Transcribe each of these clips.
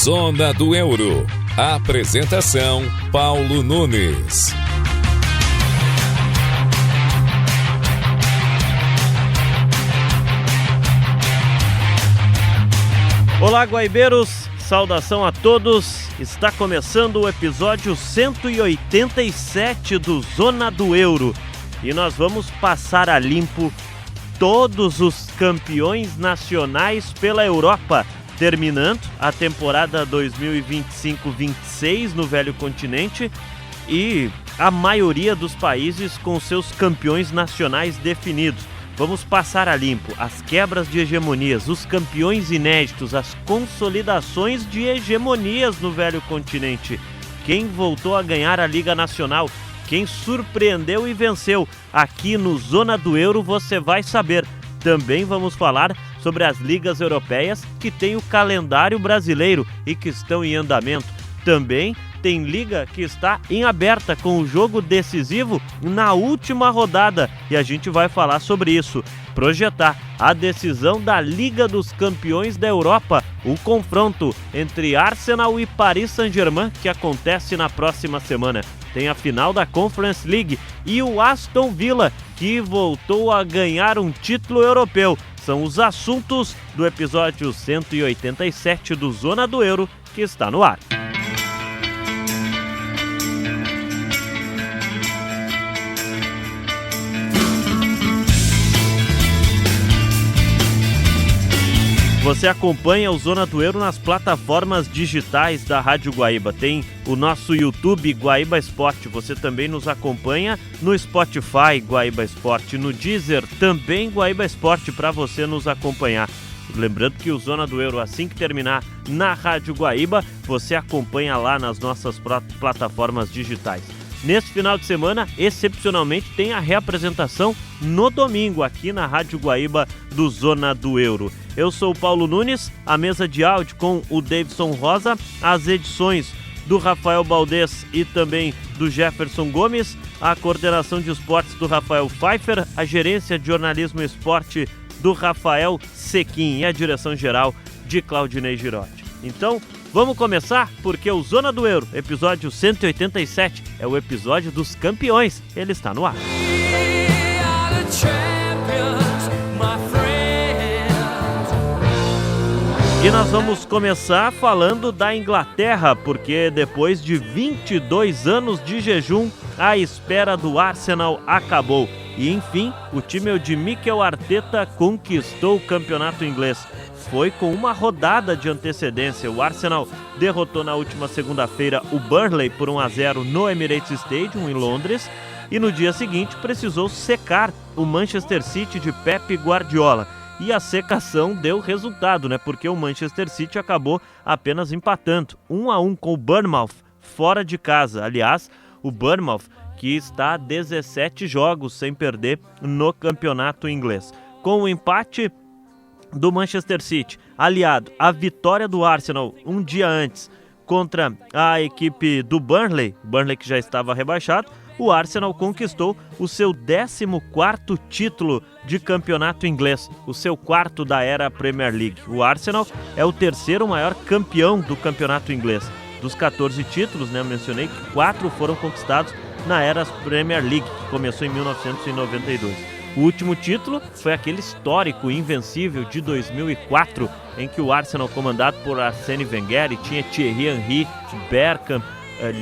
Zona do Euro. Apresentação: Paulo Nunes. Olá, guaibeiros, saudação a todos. Está começando o episódio 187 do Zona do Euro e nós vamos passar a limpo todos os campeões nacionais pela Europa, terminando a temporada 2025-26 no Velho Continente e a maioria dos países com seus campeões nacionais definidos. Vamos passar a limpo as quebras de hegemonias, os campeões inéditos, as consolidações de hegemonias no Velho Continente. Quem voltou a ganhar a Liga Nacional, quem surpreendeu e venceu. Aqui no Zona do Euro você vai saber. Também vamos falar sobre as ligas europeias que têm o calendário brasileiro e que estão em andamento. Também tem liga que está em aberta com o jogo decisivo na última rodada e a gente vai falar sobre isso. Projetar a decisão da Liga dos Campeões da Europa, o confronto entre Arsenal e Paris Saint-Germain que acontece na próxima semana. Tem a final da Conference League e o Aston Villa que voltou a ganhar um título europeu. São os assuntos do episódio 187 do Zona do Euro que está no ar. Você acompanha o Zona do Euro nas plataformas digitais da Rádio Guaíba. Tem o nosso YouTube Guaíba Esporte. Você também nos acompanha no Spotify Guaíba Esporte, no Deezer também Guaíba Esporte para você nos acompanhar. Lembrando que o Zona do Euro, assim que terminar na Rádio Guaíba, você acompanha lá nas nossas plataformas digitais. Nesse final de semana, excepcionalmente, tem a reapresentação no domingo aqui na Rádio Guaíba do Zona do Euro. Eu sou o Paulo Nunes, a mesa de áudio com o Davidson Rosa, as edições do Rafael Baldez e também do Jefferson Gomes, a coordenação de esportes do Rafael Pfeiffer, a gerência de jornalismo e esporte do Rafael Sequim e a direção geral de Claudinei Girotti. Então, vamos começar porque o Zona do Euro, episódio 187, é o episódio dos campeões. Ele está no ar. E nós vamos começar falando da Inglaterra, porque depois de 22 anos de jejum, a espera do Arsenal acabou. E enfim, o time de Mikel Arteta conquistou o campeonato inglês. Foi com uma rodada de antecedência. O Arsenal derrotou na última segunda-feira o Burnley por 1-0 no Emirates Stadium, em Londres. E no dia seguinte precisou secar o Manchester City de Pep Guardiola. E a secação deu resultado, né? Porque o Manchester City acabou apenas empatando 1-1 com o Bournemouth fora de casa. Aliás, o Bournemouth que está a 17 jogos sem perder no campeonato inglês. Com o empate do Manchester City, aliado à vitória do Arsenal um dia antes contra a equipe do Burnley que já estava rebaixado, o Arsenal conquistou o seu 14º título de campeonato inglês, o seu quarto da era Premier League. O Arsenal é o terceiro maior campeão do campeonato inglês. Dos 14 títulos, né, eu mencionei que 4 foram conquistados na era Premier League, que começou em 1992. O último título foi aquele histórico invencível de 2004, em que o Arsenal, comandado por Arsène Wenger, tinha Thierry Henry, Bergkamp,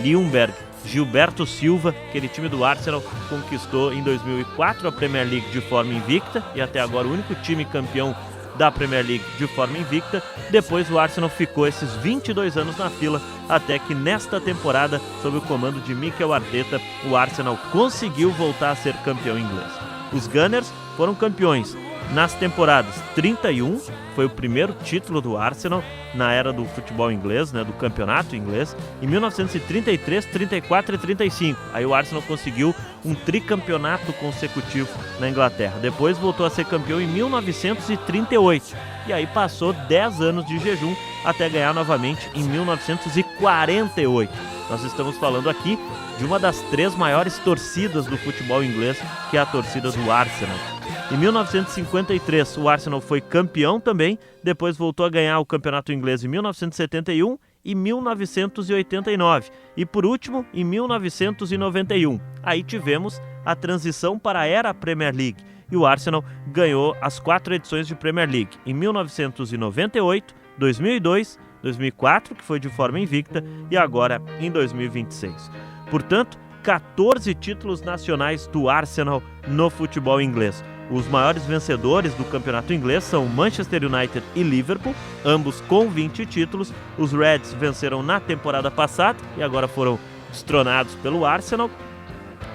Ljungberg, Gilberto Silva. Aquele time do Arsenal conquistou em 2004 a Premier League de forma invicta e até agora o único time campeão da Premier League de forma invicta. Depois o Arsenal ficou esses 22 anos na fila até que nesta temporada, sob o comando de Mikel Arteta, o Arsenal conseguiu voltar a ser campeão inglês. Os Gunners foram campeões nas temporadas 31, foi o primeiro título do Arsenal na era do futebol inglês, né, do campeonato inglês, em 1933, 34 e 35. Aí o Arsenal conseguiu um tricampeonato consecutivo na Inglaterra. Depois voltou a ser campeão em 1938. E aí passou 10 anos de jejum até ganhar novamente em 1948. Nós estamos falando aqui de uma das 3 maiores torcidas do futebol inglês, que é a torcida do Arsenal. Em 1953, o Arsenal foi campeão também, depois voltou a ganhar o campeonato inglês em 1971 e 1989. E por último, em 1991. Aí tivemos a transição para a era Premier League. E o Arsenal ganhou as 4 edições de Premier League. Em 1998, 2002, 2004, que foi de forma invicta, e agora em 2026. Portanto, 14 títulos nacionais do Arsenal no futebol inglês. Os maiores vencedores do campeonato inglês são Manchester United e Liverpool, ambos com 20 títulos. Os Reds venceram na temporada passada e agora foram destronados pelo Arsenal.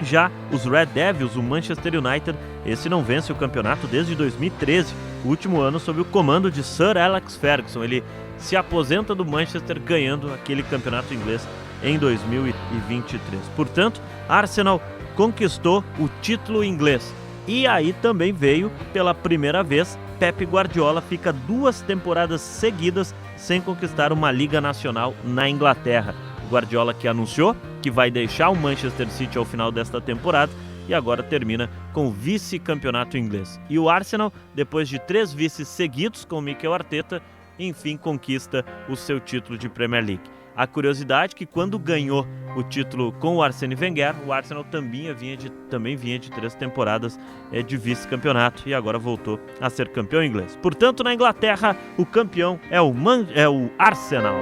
Já os Red Devils, o Manchester United, esse não vence o campeonato desde 2013, o último ano sob o comando de Sir Alex Ferguson. Ele se aposenta do Manchester ganhando aquele campeonato inglês em 2023. Portanto, Arsenal conquistou o título inglês. E aí também veio, pela primeira vez, Pep Guardiola fica 2 temporadas seguidas sem conquistar uma Liga Nacional na Inglaterra. Guardiola que anunciou que vai deixar o Manchester City ao final desta temporada e agora termina com o vice-campeonato inglês. E o Arsenal, depois de 3 vices seguidos com o Mikel Arteta, enfim conquista o seu título de Premier League. A curiosidade é que quando ganhou o título com o Arsène Wenger, o Arsenal também vinha de 3 temporadas de vice-campeonato e agora voltou a ser campeão inglês. Portanto, na Inglaterra, o campeão é o Arsenal.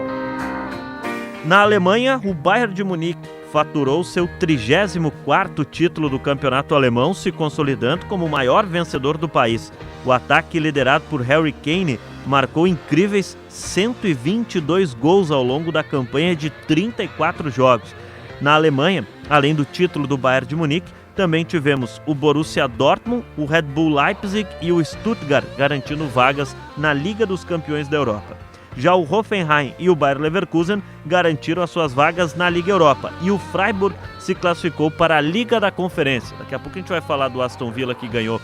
Na Alemanha, o Bayern de Munique faturou seu 34º título do campeonato alemão, se consolidando como o maior vencedor do país. O ataque, liderado por Harry Kane, marcou incríveis 122 gols ao longo da campanha de 34 jogos. Na Alemanha, além do título do Bayern de Munique, também tivemos o Borussia Dortmund, o Red Bull Leipzig e o Stuttgart garantindo vagas na Liga dos Campeões da Europa. Já o Hoffenheim e o Bayer Leverkusen garantiram as suas vagas na Liga Europa e o Freiburg se classificou para a Liga da Conferência. Daqui a pouco a gente vai falar do Aston Villa que ganhou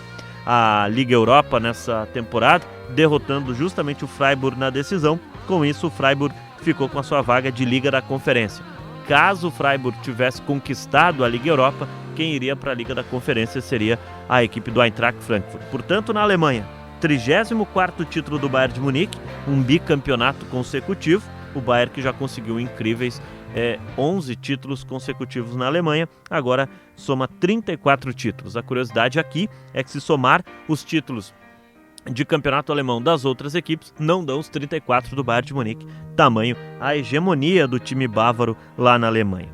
a Liga Europa nessa temporada, derrotando justamente o Freiburg na decisão. Com isso, o Freiburg ficou com a sua vaga de Liga da Conferência. Caso o Freiburg tivesse conquistado a Liga Europa, quem iria para a Liga da Conferência seria a equipe do Eintracht Frankfurt. Portanto, na Alemanha, 34º título do Bayern de Munique, um bicampeonato consecutivo. O Bayern que já conseguiu incríveis 11 títulos consecutivos na Alemanha, agora soma 34 títulos. A curiosidade aqui é que se somar os títulos de campeonato alemão das outras equipes, não dão os 34 do Bayern de Munique, tamanho a hegemonia do time bávaro lá na Alemanha.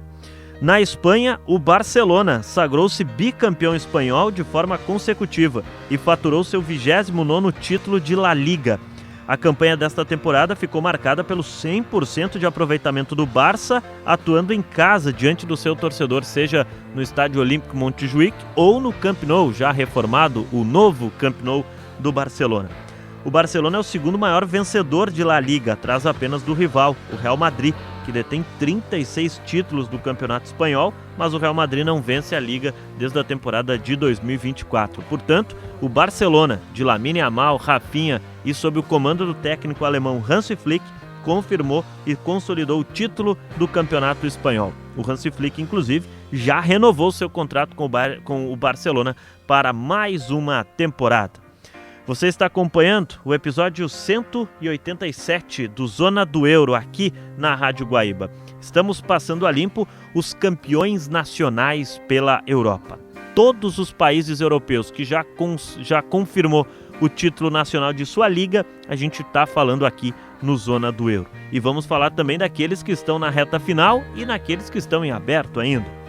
Na Espanha, o Barcelona sagrou-se bicampeão espanhol de forma consecutiva e faturou seu 29º título de La Liga. A campanha desta temporada ficou marcada pelo 100% de aproveitamento do Barça, atuando em casa diante do seu torcedor, seja no Estádio Olímpico Montjuïc ou no Camp Nou, já reformado, o novo Camp Nou do Barcelona. O Barcelona é o segundo maior vencedor de La Liga, atrás apenas do rival, o Real Madrid, que detém 36 títulos do Campeonato Espanhol, mas o Real Madrid não vence a Liga desde a temporada de 2024. Portanto, o Barcelona, de Lamine Yamal, Rafinha e sob o comando do técnico alemão Hansi Flick, confirmou e consolidou o título do Campeonato Espanhol. O Hansi Flick, inclusive, já renovou seu contrato com o Barcelona para mais uma temporada. Você está acompanhando o episódio 187 do Zona do Euro aqui na Rádio Guaíba. Estamos passando a limpo os campeões nacionais pela Europa. Todos os países europeus que já confirmou o título nacional de sua liga, a gente está falando aqui no Zona do Euro. E vamos falar também daqueles que estão na reta final e naqueles que estão em aberto ainda.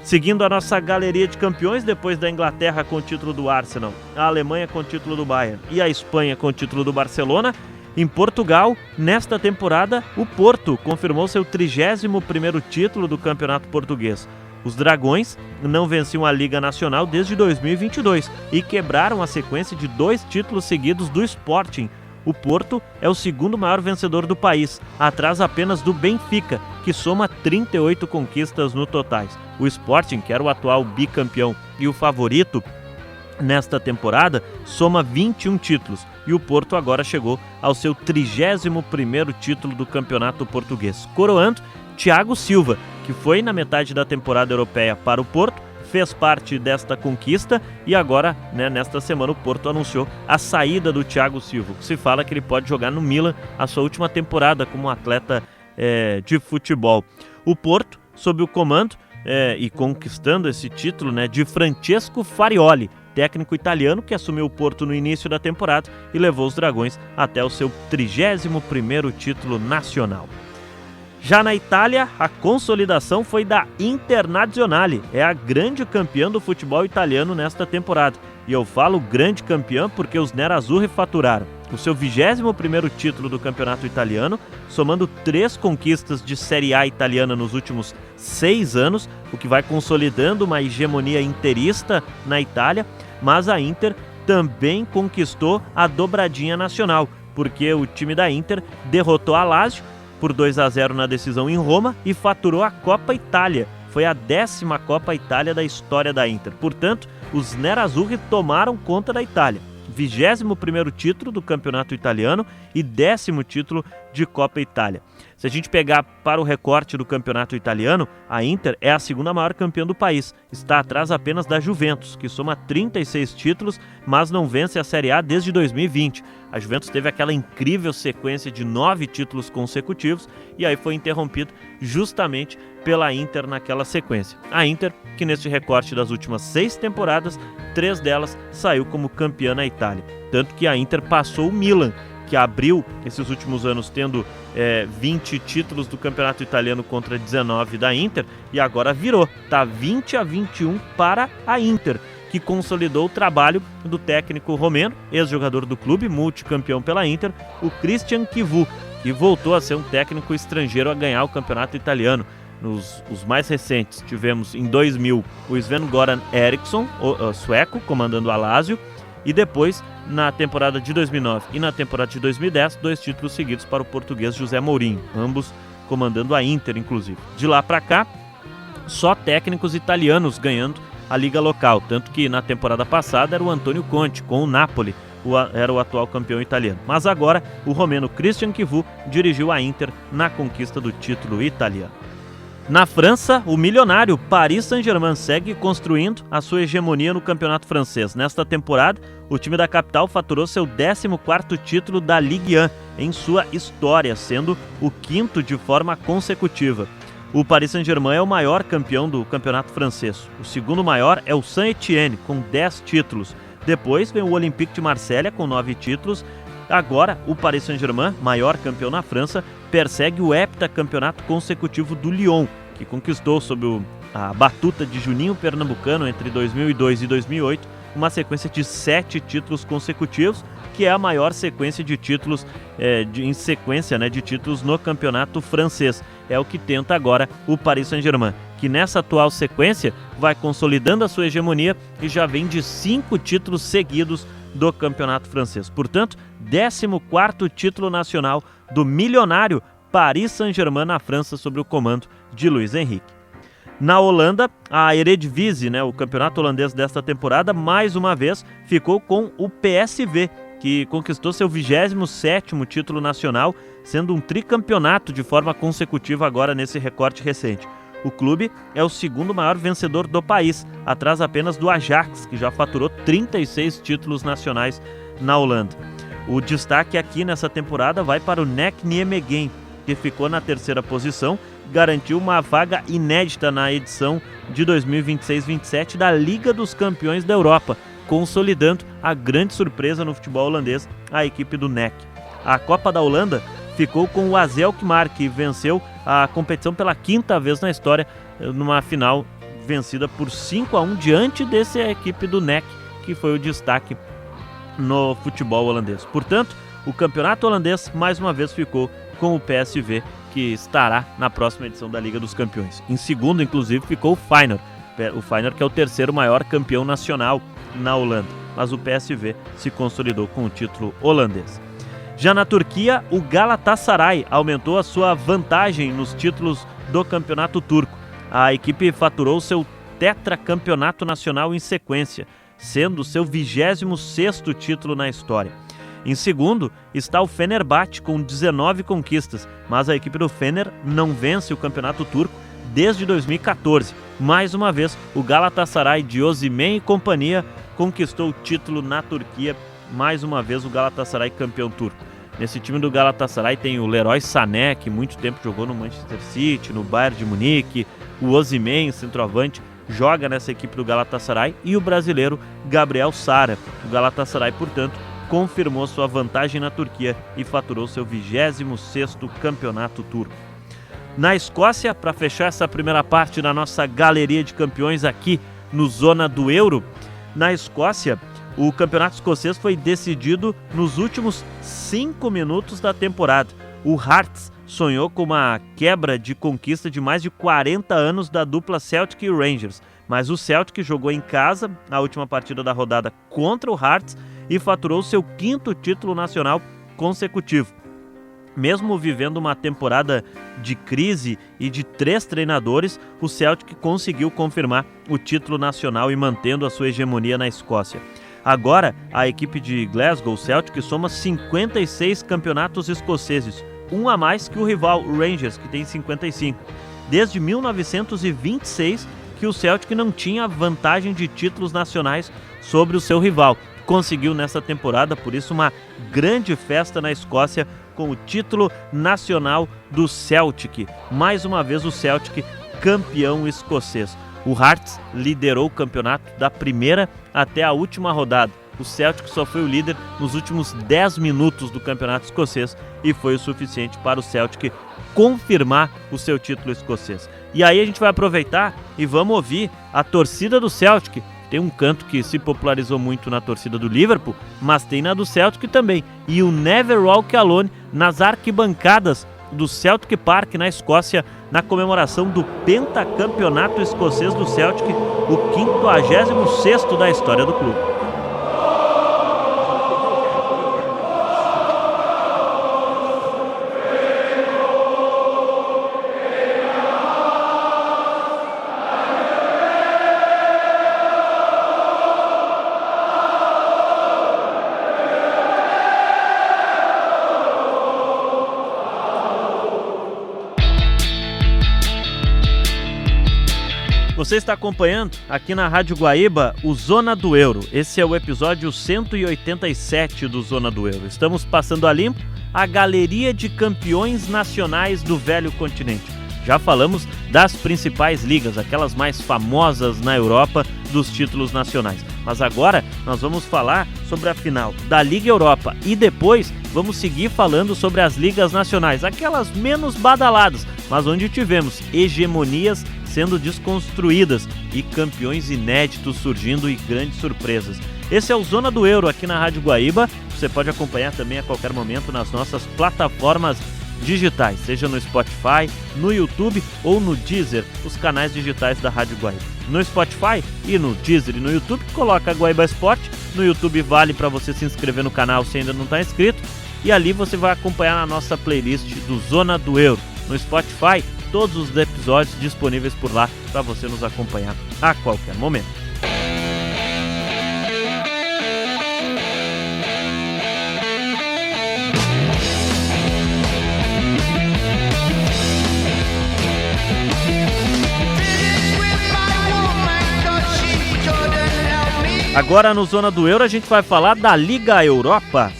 Seguindo a nossa galeria de campeões, depois da Inglaterra com o título do Arsenal, a Alemanha com o título do Bayern e a Espanha com o título do Barcelona, em Portugal, nesta temporada, o Porto confirmou seu 31º título do Campeonato Português. Os Dragões não venciam a Liga Nacional desde 2022 e quebraram a sequência de 2 títulos seguidos do Sporting. O Porto é o segundo maior vencedor do país, atrás apenas do Benfica, que soma 38 conquistas no totais. O Sporting, que era o atual bicampeão e o favorito nesta temporada, soma 21 títulos. E o Porto agora chegou ao seu 31º título do Campeonato Português, coroando Thiago Silva, que foi na metade da temporada europeia para o Porto, fez parte desta conquista e agora, nesta semana, o Porto anunciou a saída do Thiago Silva. Se fala que ele pode jogar no Milan a sua última temporada como atleta de futebol. O Porto, sob o comando e conquistando esse título, né, de Francesco Farioli, técnico italiano que assumiu o Porto no início da temporada e levou os Dragões até o seu 31º título nacional. Já na Itália, a consolidação foi da Internazionale, é a grande campeã do futebol italiano nesta temporada. E eu falo grande campeã porque os Nerazzurri faturaram o seu 21º título do campeonato italiano, somando 3 conquistas de Série A italiana nos últimos 6 anos, o que vai consolidando uma hegemonia interista na Itália, mas a Inter também conquistou a dobradinha nacional, porque o time da Inter derrotou a Lazio por 2-0 na decisão em Roma e faturou a Copa Itália. Foi a 10ª Copa Itália da história da Inter. Portanto, os Nerazzurri tomaram conta da Itália. 21º título do campeonato italiano e 10º título de Copa Itália. Se a gente pegar para o recorte do campeonato italiano, a Inter é a 2ª maior campeã do país. Está atrás apenas da Juventus, que soma 36 títulos, mas não vence a Série A desde 2020. A Juventus teve aquela incrível sequência de 9 títulos consecutivos e aí foi interrompido justamente pela Inter naquela sequência. A Inter, que neste recorte das últimas 6 temporadas, 3 delas saiu como campeã na Itália. Tanto que a Inter passou o Milan, que abriu esses últimos anos tendo 20 títulos do campeonato italiano contra 19 da Inter, e agora virou, tá 20-21 para a Inter, que consolidou o trabalho do técnico romeno, ex-jogador do clube, multicampeão pela Inter, o Christian Chivu, que voltou a ser um técnico estrangeiro a ganhar o campeonato italiano. Os mais recentes tivemos em 2000 o Sven-Goran Eriksson, o sueco, comandando a Lazio, e depois, na temporada de 2009 e na temporada de 2010, 2 títulos seguidos para o português José Mourinho, ambos comandando a Inter, inclusive. De lá para cá, só técnicos italianos ganhando a liga local, tanto que na temporada passada era o Antônio Conte, com o Napoli, era o atual campeão italiano. Mas agora, o romeno Christian Chivu dirigiu a Inter na conquista do título italiano. Na França, o milionário Paris Saint-Germain segue construindo a sua hegemonia no campeonato francês. Nesta temporada, o time da capital faturou seu 14º título da Ligue 1 em sua história, sendo o 5º de forma consecutiva. O Paris Saint-Germain é o maior campeão do campeonato francês. O segundo maior é o Saint-Étienne, com 10 títulos. Depois vem o Olympique de Marselha, com 9 títulos. Agora, o Paris Saint-Germain, maior campeão na França, persegue o heptacampeonato consecutivo do Lyon, que conquistou sob a batuta de Juninho Pernambucano entre 2002 e 2008 uma sequência de 7 títulos consecutivos, que é a maior sequência de títulos de títulos no campeonato francês. É o que tenta agora o Paris Saint-Germain, que nessa atual sequência vai consolidando a sua hegemonia e já vem de 5 títulos seguidos do campeonato francês. Portanto, 14º título nacional do milionário Paris Saint-Germain na França sob o comando de Luiz Henrique. Na Holanda, a Eredivisie, o campeonato holandês desta temporada, mais uma vez ficou com o PSV, que conquistou seu 27º título nacional, sendo um tricampeonato de forma consecutiva agora nesse recorte recente. O clube é o segundo maior vencedor do país, atrás apenas do Ajax, que já faturou 36 títulos nacionais na Holanda. O destaque aqui nessa temporada vai para o NEC Nijmegen, que ficou na 3ª posição, garantiu uma vaga inédita na edição de 2026-27 da Liga dos Campeões da Europa, consolidando a grande surpresa no futebol holandês, a equipe do NEC. A Copa da Holanda ficou com o AZ Alkmaar, que venceu a competição pela 5ª vez na história, numa final vencida por 5-1 diante dessa equipe do NEC, que foi o destaque no futebol holandês. Portanto, o campeonato holandês mais uma vez ficou com o PSV, que estará na próxima edição da Liga dos Campeões. Em segundo, inclusive, ficou o Feyenoord, que é o 3º maior campeão nacional na Holanda, mas o PSV se consolidou com o título holandês. Já na Turquia, o Galatasaray aumentou a sua vantagem nos títulos do campeonato turco. A equipe faturou seu tetracampeonato nacional em sequência, sendo seu 26º título na história. Em segundo está o Fenerbahçe com 19 conquistas, mas a equipe do Fener não vence o campeonato turco desde 2014. Mais uma vez, o Galatasaray de Osimhen e companhia conquistou o título na Turquia, mais uma vez o Galatasaray campeão turco. Nesse time do Galatasaray tem o Leroy Sané, que muito tempo jogou no Manchester City, no Bayern de Munique, o Osimhen, centroavante, joga nessa equipe do Galatasaray, e o brasileiro Gabriel Sara. O Galatasaray, portanto, confirmou sua vantagem na Turquia e faturou seu 26º campeonato turco. Na Escócia, para fechar essa primeira parte da nossa galeria de campeões aqui no Zona do Euro, na Escócia, o campeonato escocês foi decidido nos últimos 5 minutos da temporada. O Hearts sonhou com uma quebra de conquista de mais de 40 anos da dupla Celtic e Rangers, mas o Celtic jogou em casa a última partida da rodada contra o Hearts e faturou seu 5º título nacional consecutivo. Mesmo vivendo uma temporada de crise e de 3 treinadores, o Celtic conseguiu confirmar o título nacional e mantendo a sua hegemonia na Escócia. Agora, a equipe de Glasgow Celtic soma 56 campeonatos escoceses, um a mais que o rival Rangers, que tem 55. Desde 1926 que o Celtic não tinha vantagem de títulos nacionais sobre o seu rival. Conseguiu nessa temporada, por isso, uma grande festa na Escócia com o título nacional do Celtic. Mais uma vez o Celtic campeão escocês. O Hearts liderou o campeonato da primeira até a última rodada. O Celtic só foi o líder nos últimos 10 minutos do campeonato escocês e foi o suficiente para o Celtic confirmar o seu título escocês. E aí a gente vai aproveitar e vamos ouvir a torcida do Celtic. Tem um canto que se popularizou muito na torcida do Liverpool, mas tem na do Celtic também. E o Never Walk Alone nas arquibancadas do Celtic Park, na Escócia, na comemoração do pentacampeonato escocês do Celtic, o 56º da história do clube. Você está acompanhando aqui na Rádio Guaíba o Zona do Euro. Esse é o episódio 187 do Zona do Euro. Estamos passando a limpo a galeria de campeões nacionais do velho continente. Já falamos das principais ligas, aquelas mais famosas na Europa dos títulos nacionais. Mas agora nós vamos falar sobre a final da Liga Europa e depois vamos seguir falando sobre as ligas nacionais, aquelas menos badaladas, mas onde tivemos hegemonias sendo desconstruídas e campeões inéditos surgindo e grandes surpresas. Esse é o Zona do Euro aqui na Rádio Guaíba. Você pode acompanhar também a qualquer momento nas nossas plataformas digitais, seja no Spotify, no YouTube ou no Deezer, os canais digitais da Rádio Guaíba. No Spotify e no Deezer e no YouTube, coloca Guaíba Esporte. No YouTube vale para você se inscrever no canal se ainda não está inscrito. E ali você vai acompanhar a nossa playlist do Zona do Euro. No Spotify, todos os episódios disponíveis por lá para você nos acompanhar a qualquer momento. Agora no Zona do Euro a gente vai falar da Liga Europa.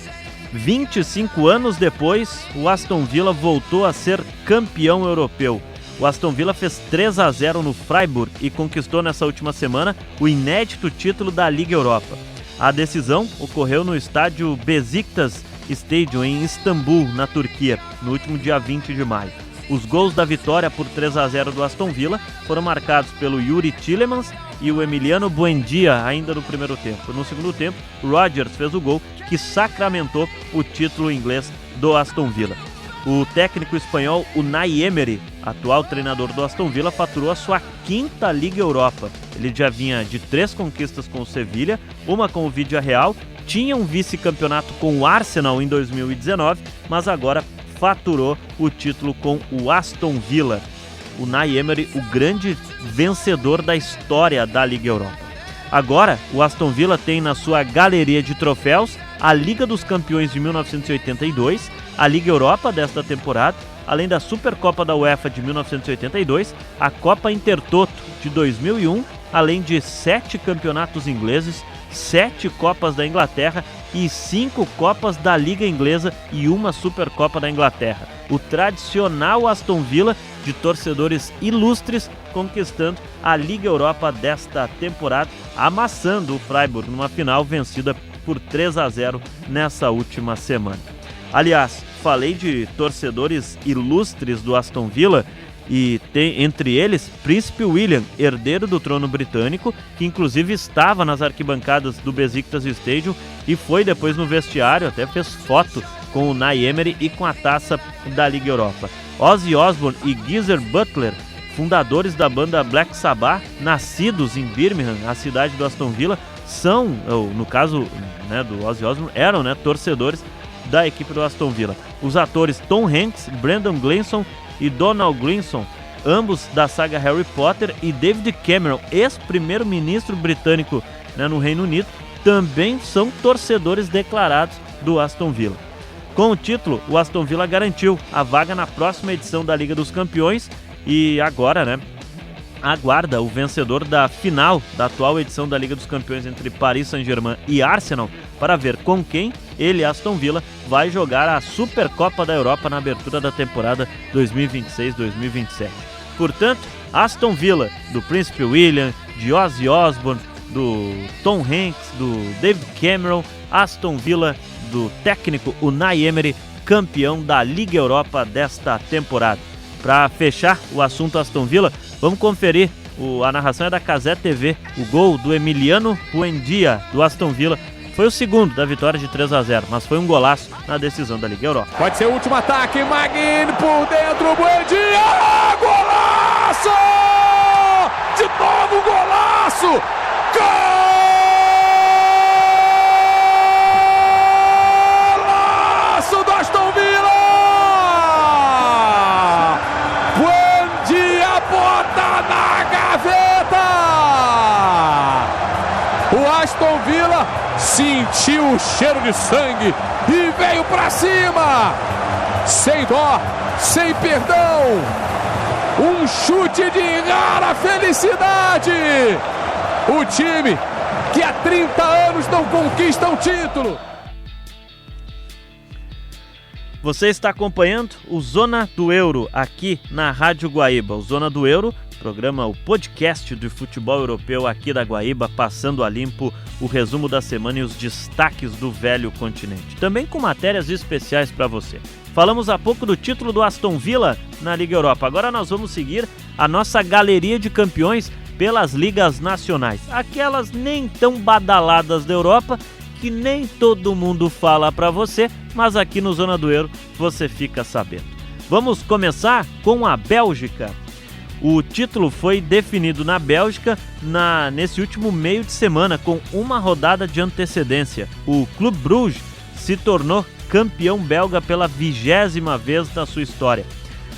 25 anos depois, o Aston Villa voltou a ser campeão europeu. O Aston Villa fez 3-0 no Freiburg e conquistou nessa última semana o inédito título da Liga Europa. A decisão ocorreu no estádio Besiktas Stadium em Istambul, na Turquia, no último dia 20 de maio. Os gols da vitória por 3-0 do Aston Villa foram marcados pelo Yuri Tielemans e o Emiliano Buendia ainda no primeiro tempo. No segundo tempo, Rodgers fez o gol que sacramentou o título inglês do Aston Villa. O técnico espanhol Unai Emery, atual treinador do Aston Villa, faturou a sua 5ª Liga Europa. Ele já vinha de 3 conquistas com o Sevilha, uma com o Villarreal, tinha um vice-campeonato com o Arsenal em 2019, mas agora faturou o título com o Aston Villa. Unai Emery, o grande vencedor da história da Liga Europa. Agora, o Aston Villa tem na sua galeria de troféus a Liga dos Campeões de 1982, a Liga Europa desta temporada, além da Supercopa da UEFA de 1982, a Copa Intertoto de 2001, além de 7 campeonatos ingleses, 7 Copas da Inglaterra e 5 Copas da Liga Inglesa e uma Supercopa da Inglaterra. O tradicional Aston Villa de torcedores ilustres conquistando a Liga Europa desta temporada, amassando o Freiburg numa final vencida por 3-0 nessa última semana. Aliás, falei de torcedores ilustres do Aston Villa e tem entre eles Príncipe William, herdeiro do trono britânico, que inclusive estava nas arquibancadas do Besiktas Stadium e foi depois no vestiário, até fez foto com o Unai Emery e com a taça da Liga Europa. Ozzy Osbourne e Geezer Butler, fundadores da banda Black Sabbath, nascidos em Birmingham, a cidade do Aston Villa, são, no caso do Ozzy Osbourne, eram torcedores da equipe do Aston Villa. Os atores Tom Hanks, Brendan Gleeson e Donald Gleeson, ambos da saga Harry Potter, e David Cameron, ex-primeiro-ministro britânico no Reino Unido, também são torcedores declarados do Aston Villa. Com o título, o Aston Villa garantiu a vaga na próxima edição da Liga dos Campeões e agora, aguarda o vencedor da final da atual edição da Liga dos Campeões entre Paris Saint-Germain e Arsenal para ver com quem ele, Aston Villa, vai jogar a Supercopa da Europa na abertura da temporada 2026-2027. Portanto, Aston Villa, do Príncipe William, de Ozzy Osbourne, do Tom Hanks, do David Cameron, Aston Villa, do técnico Unai Emery, campeão da Liga Europa desta temporada. Para fechar o assunto Aston Villa, vamos conferir, a narração é da Cazé TV, o gol do Emiliano Buendia, do Aston Villa, foi o segundo da vitória de 3-0, mas foi um golaço na decisão da Liga Europa. Pode ser o último ataque, Maguinho por dentro, Buendia, golaço! De novo golaço! Golaço do Aston Villa! Buendia bota na gaveta! O Aston Villa sentiu o cheiro de sangue e veio pra cima, sem dó, sem perdão, um chute de rara felicidade. O time que há 30 anos não conquista um título. Você está acompanhando o Zona do Euro aqui na Rádio Guaíba. O Zona do Euro, programa, o podcast de futebol europeu aqui da Guaíba, passando a limpo o resumo da semana e os destaques do velho continente. Também com matérias especiais para você. Falamos há pouco do título do Aston Villa na Liga Europa. Agora nós vamos seguir a nossa galeria de campeões pelas ligas nacionais. Aquelas nem tão badaladas da Europa, que nem todo mundo fala para você, mas aqui no Zona do Euro você fica sabendo. Vamos começar com a Bélgica. O título foi definido na Bélgica nesse último meio de semana, com uma rodada de antecedência. O Clube Bruges se tornou campeão belga pela 20ª vez na sua história.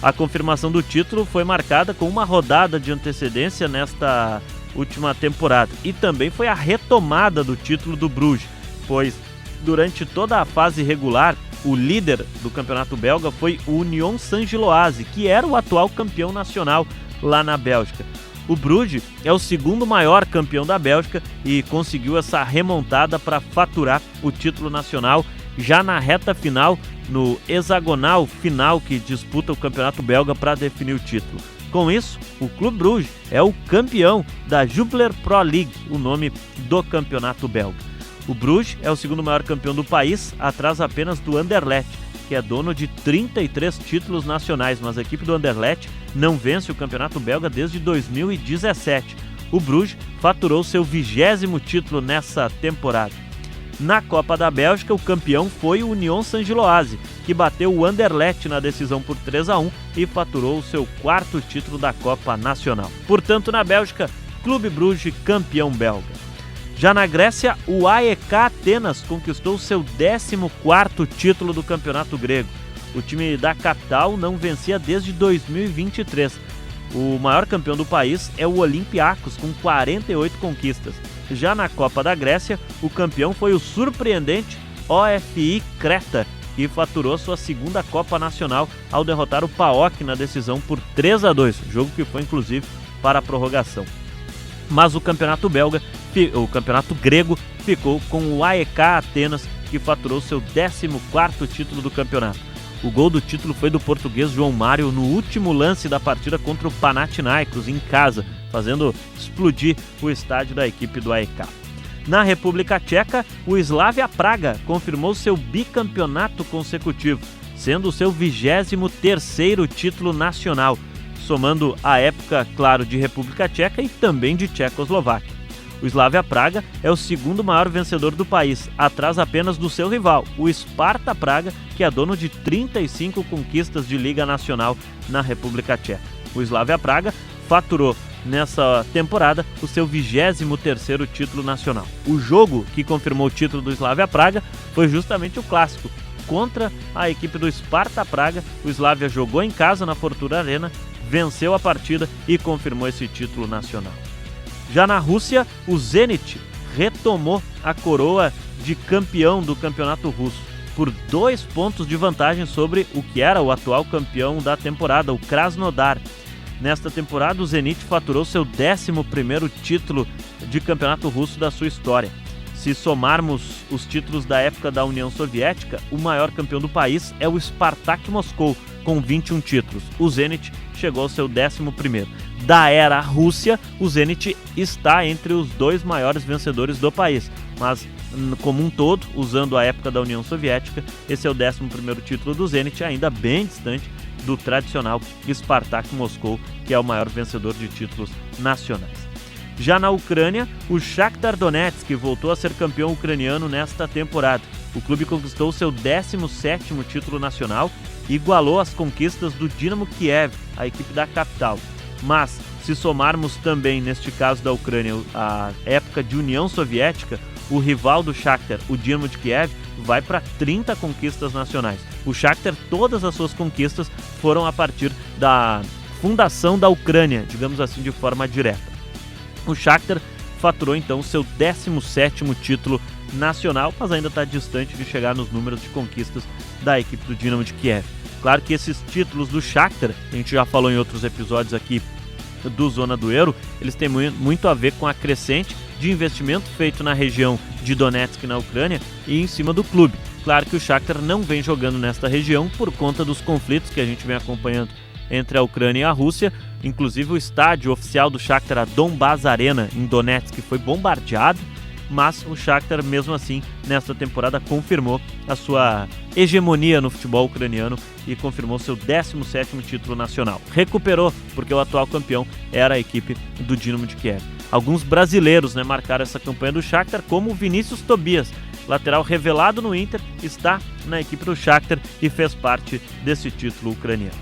A confirmação do título foi marcada com uma rodada de antecedência nesta última temporada. E também foi a retomada do título do Bruges, pois durante toda a fase regular, o líder do campeonato belga foi o Union Saint-Gilloise, que era o atual campeão nacional lá na Bélgica. O Bruges é o segundo maior campeão da Bélgica e conseguiu essa remontada para faturar o título nacional já na reta final, no hexagonal final que disputa o campeonato belga para definir o título. Com isso, o Clube Bruges é o campeão da Jupiler Pro League, o nome do campeonato belga. O Bruges é o segundo maior campeão do país, atrás apenas do Anderlecht, que é dono de 33 títulos nacionais, mas a equipe do Anderlecht não vence o campeonato belga desde 2017. O Bruges faturou seu 20º título nessa temporada. Na Copa da Bélgica, o campeão foi o Union Saint-Gilloise, que bateu o Anderlecht na decisão por 3-1 e faturou o seu 4º título da Copa Nacional. Portanto, na Bélgica, Clube Bruges campeão belga. Já na Grécia, o AEK Atenas conquistou seu 14º título do campeonato grego. O time da capital não vencia desde 2023. O maior campeão do país é o Olympiacos, com 48 conquistas. Já na Copa da Grécia, o campeão foi o surpreendente OFI Creta, que faturou sua 2ª Copa Nacional ao derrotar o PAOK na decisão por 3-2, jogo que foi inclusive para a prorrogação. Mas o campeonato grego ficou com o AEK Atenas, que faturou seu 14º título do campeonato. O gol do título foi do português João Mário no último lance da partida contra o Panathinaikos em casa, fazendo explodir o estádio da equipe do AEK. Na República Tcheca, o Slavia Praga confirmou seu bicampeonato consecutivo, sendo o seu 23º título nacional, somando a época, claro, de República Tcheca e também de Tchecoslováquia. O Slavia Praga é o segundo maior vencedor do país, atrás apenas do seu rival, o Sparta Praga, que é dono de 35 conquistas de Liga Nacional na República Tcheca. O Slavia Praga faturou nessa temporada o seu 23º título nacional. O jogo que confirmou o título do Slavia Praga foi justamente o clássico. Contra a equipe do Sparta Praga, o Slavia jogou em casa na Fortuna Arena, venceu a partida e confirmou esse título nacional. Já na Rússia, o Zenit retomou a coroa de campeão do campeonato russo por 2 pontos de vantagem sobre o que era o atual campeão da temporada, o Krasnodar. Nesta temporada, o Zenit faturou seu 11º título de campeonato russo da sua história. Se somarmos os títulos da época da União Soviética, o maior campeão do país é o Spartak Moscou, com 21 títulos. O Zenit chegou ao seu 11º. Da era Rússia, o Zenit está entre os 2 maiores vencedores do país, mas como um todo, usando a época da União Soviética, esse é o 11º título do Zenit, ainda bem distante do tradicional Spartak Moscou, que é o maior vencedor de títulos nacionais. Já na Ucrânia, o Shakhtar Donetsk voltou a ser campeão ucraniano nesta temporada. O clube conquistou seu 17º título nacional e igualou as conquistas do Dynamo Kiev, a equipe da capital. Mas, se somarmos também, neste caso da Ucrânia, a época de União Soviética, o rival do Shakhtar, o Dynamo de Kiev, vai para 30 conquistas nacionais. O Shakhtar, todas as suas conquistas foram a partir da fundação da Ucrânia, digamos assim, de forma direta. O Shakhtar faturou então seu 17º título nacional, mas ainda está distante de chegar nos números de conquistas da equipe do Dynamo de Kiev. Claro que esses títulos do Shakhtar, a gente já falou em outros episódios aqui do Zona do Euro, eles têm muito a ver com a crescente de investimento feito na região de Donetsk, na Ucrânia, e em cima do clube. Claro que o Shakhtar não vem jogando nesta região por conta dos conflitos que a gente vem acompanhando entre a Ucrânia e a Rússia. Inclusive o estádio oficial do Shakhtar, a Donbas Arena, em Donetsk, foi bombardeado, mas o Shakhtar, mesmo assim, nesta temporada confirmou a sua hegemonia no futebol ucraniano e confirmou seu 17º título nacional. Recuperou, porque o atual campeão era a equipe do Dynamo de Kiev. Alguns brasileiros marcaram essa campanha do Shakhtar, como o Vinícius Tobias, lateral revelado no Inter, está na equipe do Shakhtar e fez parte desse título ucraniano.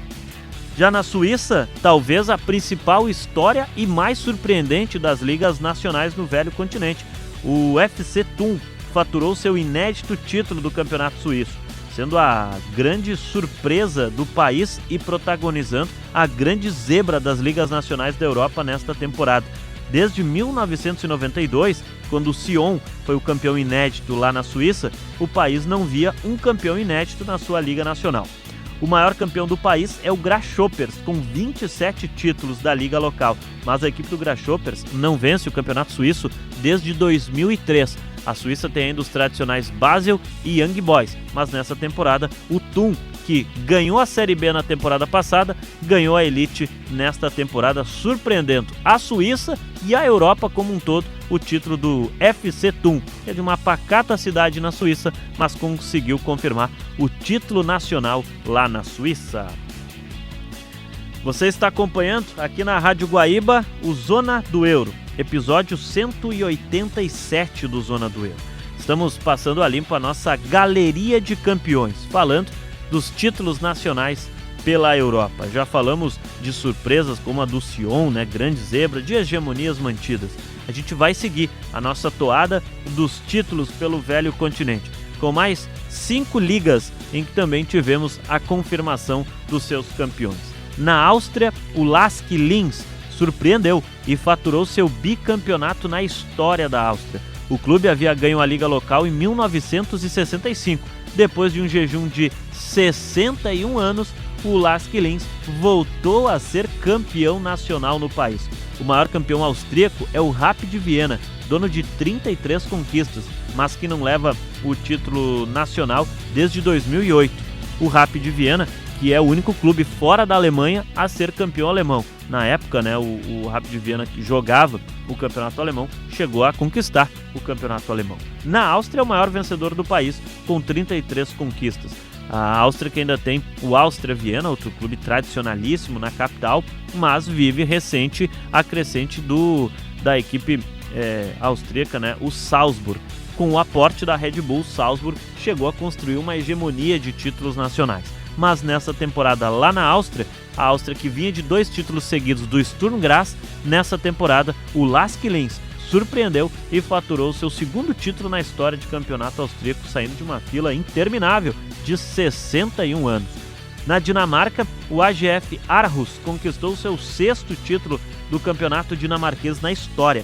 Já na Suíça, talvez a principal história e mais surpreendente das ligas nacionais no velho continente, o FC Thun faturou seu inédito título do campeonato suíço, sendo a grande surpresa do país e protagonizando a grande zebra das ligas nacionais da Europa nesta temporada. Desde 1992, quando o Sion foi o campeão inédito lá na Suíça, o país não via um campeão inédito na sua liga nacional. O maior campeão do país é o Grasshoppers, com 27 títulos da liga local, mas a equipe do Grasshoppers não vence o campeonato suíço desde 2003. A Suíça tem ainda os tradicionais Basel e Young Boys, mas nessa temporada o Thun, que ganhou a Série B na temporada passada, ganhou a Elite nesta temporada, surpreendendo a Suíça e a Europa como um todo. O título do FC Thun, que é de uma pacata cidade na Suíça, mas conseguiu confirmar o título nacional lá na Suíça. Você está acompanhando aqui na Rádio Guaíba o Zona do Euro, episódio 187 do Zona do Euro. Estamos passando a limpo a nossa galeria de campeões, falando dos títulos nacionais pela Europa. Já falamos de surpresas como a do Sion, grande zebra, de hegemonias mantidas. A gente vai seguir a nossa toada dos títulos pelo velho continente, com mais 5 ligas em que também tivemos a confirmação dos seus campeões. Na Áustria, o Lask Linz surpreendeu e faturou seu bicampeonato na história da Áustria. O clube havia ganho a liga local em 1965. Depois de um jejum de 61 anos, o Lask Linz voltou a ser campeão nacional no país. O maior campeão austríaco é o Rapid Viena, dono de 33 conquistas, mas que não leva o título nacional desde 2008. O Rapid Viena, que é o único clube fora da Alemanha a ser campeão alemão. Na época, né, o Rapid Viena, que jogava o campeonato alemão, chegou a conquistar o campeonato alemão. Na Áustria, é o maior vencedor do país, com 33 conquistas. A Áustria, que ainda tem o Áustria Viena, outro clube tradicionalíssimo na capital, mas vive recente a crescente da equipe austríaca, né, o Salzburg. Com o aporte da Red Bull, Salzburg chegou a construir uma hegemonia de títulos nacionais. Mas nessa temporada lá na Áustria, a Áustria, que vinha de 2 títulos seguidos do Sturm Graz, nessa temporada o LASK Linz surpreendeu e faturou seu segundo título na história de campeonato austríaco, saindo de uma fila interminável de 61 anos. Na Dinamarca, o AGF Aarhus conquistou seu 6º título do campeonato dinamarquês na história,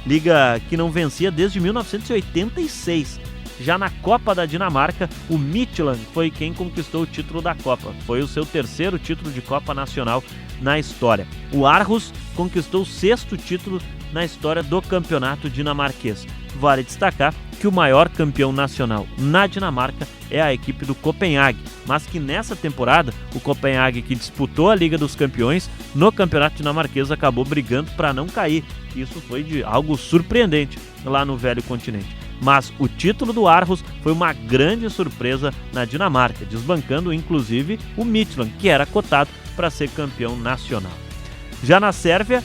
liga que não vencia desde 1986. Já na Copa da Dinamarca, o Midtjylland foi quem conquistou o título da Copa. Foi o seu 3º título de Copa Nacional na história. O Aarhus conquistou o 6º título na história do campeonato dinamarquês. Vale destacar que o maior campeão nacional na Dinamarca é a equipe do Copenhague, mas que nessa temporada o Copenhague, que disputou a Liga dos Campeões no campeonato dinamarquês, acabou brigando para não cair. Isso foi de algo surpreendente lá no velho continente. Mas o título do Aarhus foi uma grande surpresa na Dinamarca, desbancando inclusive o Midtjylland, que era cotado para ser campeão nacional. Já na Sérvia,